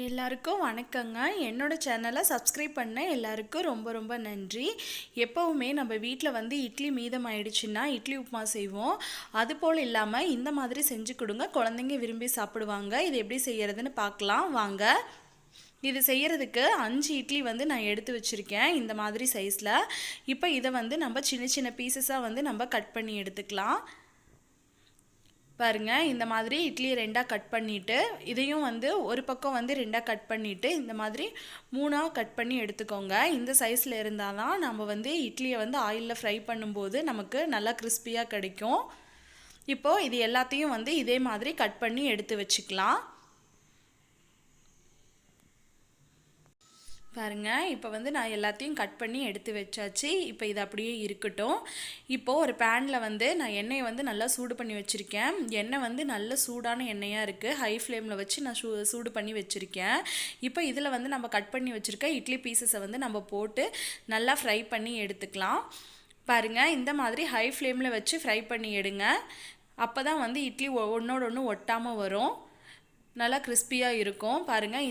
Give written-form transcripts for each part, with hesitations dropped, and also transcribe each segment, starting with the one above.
எல்லாருக்கும் வணக்கங்க. என்னோட சேனலை சப்ஸ்கிரைப் பண்ண எல்லாருக்கும் ரொம்ப ரொம்ப நன்றி. எப்போவுமே நம்ம வீட்டில் வந்து இட்லி மீதமாயிடுச்சுன்னா இட்லி உப்புமா செய்வோம். அதுபோல் இல்லாமல் இந்த மாதிரி செஞ்சு கொடுங்க, குழந்தைங்க விரும்பி சாப்பிடுவாங்க. இது எப்படி செய்யறதுன்னு பார்க்கலாம் வாங்க. இது செய்கிறதுக்கு 5 இட்லி வந்து நான் எடுத்து வச்சுருக்கேன் இந்த மாதிரி சைஸில். இப்போ இதை வந்து நம்ம சின்ன சின்ன பீசஸாக வந்து நம்ம கட் பண்ணி எடுத்துக்கலாம். பாருங்கள், இந்த மாதிரி இட்லி ரெண்டாக கட் பண்ணிவிட்டு இதையும் வந்து ஒரு பக்கம் வந்து ரெண்டாக கட் பண்ணிவிட்டு இந்த மாதிரி 3ஆக கட் பண்ணி எடுத்துக்கோங்க. இந்த சைஸில் இருந்தால் தான் நம்ம வந்து இட்லியை வந்து ஆயிலில் ஃப்ரை பண்ணும்போது நமக்கு நல்லா கிறிஸ்பியாக கிடைக்கும். இப்போது இது எல்லாத்தையும் வந்து இதே மாதிரி கட் பண்ணி எடுத்து வச்சுக்கலாம். பாருங்கள், இப்போ வந்து நான் எல்லாத்தையும் கட் பண்ணி எடுத்து வச்சாச்சு. இப்போ இது அப்படியே இருக்கட்டும். இப்போது ஒரு பேனில் வந்து நான் எண்ணெயை வந்து நல்லா சூடு பண்ணி வச்சுருக்கேன். எண்ணெய் வந்து நல்ல சூடான எண்ணெயாக இருக்குது. ஹை ஃப்ளேமில் வச்சு நான் சூடு பண்ணி வச்சுருக்கேன். இப்போ இதில் வந்து நம்ம கட் பண்ணி வச்சுருக்க இட்லி பீசஸை வந்து நம்ம போட்டு நல்லா ஃப்ரை பண்ணி எடுத்துக்கலாம். பாருங்கள், இந்த மாதிரி ஹை ஃப்ளேமில் வச்சு ஃப்ரை பண்ணி எடுங்க. அப்போ தான் வந்து இட்லி ஒன்றோட ஒன்று ஒட்டாமல் வரும், நல்லா கிறிஸ்பியாக இருக்கும். பாருங்கள்,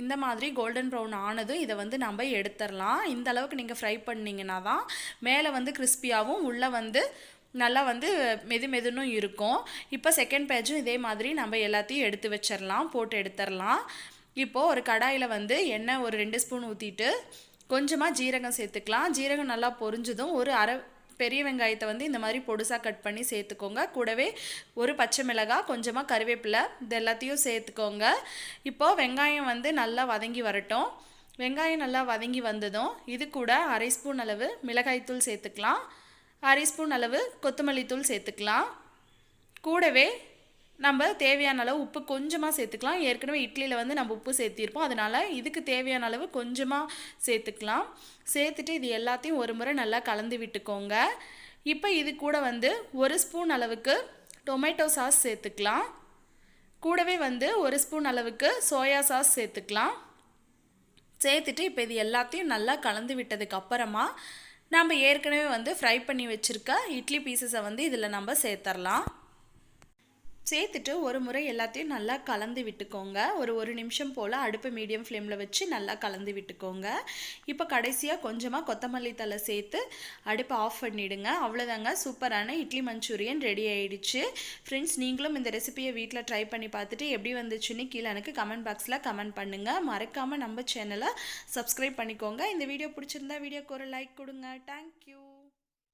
இந்த மாதிரி கோல்டன் ப்ரௌன் ஆனதும் இதை வந்து நம்ம எடுத்துடலாம். இந்த அளவுக்கு நீங்கள் ஃப்ரை பண்ணிங்கன்னா தான் மேலே வந்து கிறிஸ்பியாகவும் உள்ளே வந்து நல்லா வந்து மெதுன்னு இருக்கும். இப்போ செகண்ட் பேஜும் இதே மாதிரி நம்ம எல்லாத்தையும் எடுத்து வச்சிடலாம், போட்டு எடுத்துடலாம். இப்போது ஒரு கடாயில் வந்து எண்ணெய் ஒரு 2 ஸ்பூன் ஊற்றிட்டு கொஞ்சமாக ஜீரகம் சேர்த்துக்கலாம். ஜீரகம் நல்லா பொரிஞ்சதும் ஒரு அரை பெரிய வெங்காயத்தை வந்து இந்த மாதிரி பொடுசாக கட் பண்ணி சேர்த்துக்கோங்க. கூடவே ஒரு பச்சை மிளகாய், கொஞ்சமாக கருவேப்பிலை, இது எல்லாத்தையும் சேர்த்துக்கோங்க. இப்போது வெங்காயம் வந்து நல்லா வதங்கி வரட்டும். வெங்காயம் நல்லா வதங்கி வந்ததும் இது கூட அரை ஸ்பூன் அளவு மிளகாய்த்தூள் சேர்த்துக்கலாம். அரை ஸ்பூன் அளவு கொத்தமல்லி தூள் சேர்த்துக்கலாம். கூடவே நம்ம தேவையான அளவு உப்பு கொஞ்சமாக சேர்த்துக்கலாம். ஏற்கனவே இட்லியில் வந்து நம்ம உப்பு சேர்த்திருப்போம், அதனால் இதுக்கு தேவையான அளவு கொஞ்சமாக சேர்த்துக்கலாம். சேர்த்துட்டு இது எல்லாத்தையும் ஒரு முறை நல்லா கலந்து விட்டுக்கோங்க. இப்போ இது கூட வந்து ஒரு ஸ்பூன் அளவுக்கு டொமேட்டோ சாஸ் சேர்த்துக்கலாம். கூடவே வந்து ஒரு ஸ்பூன் அளவுக்கு சோயா சாஸ் சேர்த்துக்கலாம். சேர்த்துட்டு இப்போ இது எல்லாத்தையும் நல்லா கலந்து விட்டதுக்கு அப்புறமா நம்ம ஏற்கனவே வந்து ஃப்ரை பண்ணி வச்சுருக்க இட்லி பீசஸை வந்து இதில் நம்ம சேர்த்துடலாம். சேர்த்துட்டு ஒரு முறை எல்லாத்தையும் நல்லா கலந்து விட்டுக்கோங்க. ஒரு நிமிஷம் போல் அடுப்பு மீடியம் ஃப்ளேமில் வச்சு நல்லா கலந்து விட்டுக்கோங்க. இப்போ கடைசியாக கொஞ்சமாக கொத்தமல்லி தழை சேர்த்து அடுப்பை ஆஃப் பண்ணிவிடுங்க. அவ்வளோதாங்க, சூப்பரான இட்லி மஞ்சூரியன் ரெடி ஆகிடுச்சு. ஃப்ரெண்ட்ஸ், நீங்களும் இந்த ரெசிபியை வீட்டில் ட்ரை பண்ணி பார்த்துட்டு எப்படி வந்துச்சுன்னு கீழே எனக்கு கமெண்ட் பாக்ஸில் கமெண்ட் பண்ணுங்கள். மறக்காமல் நம்ம சேனலை சப்ஸ்கிரைப் பண்ணிக்கோங்க. இந்த வீடியோ பிடிச்சிருந்தா வீடியோக்கு ஒரு லைக் கொடுங்க. தேங்க்யூ.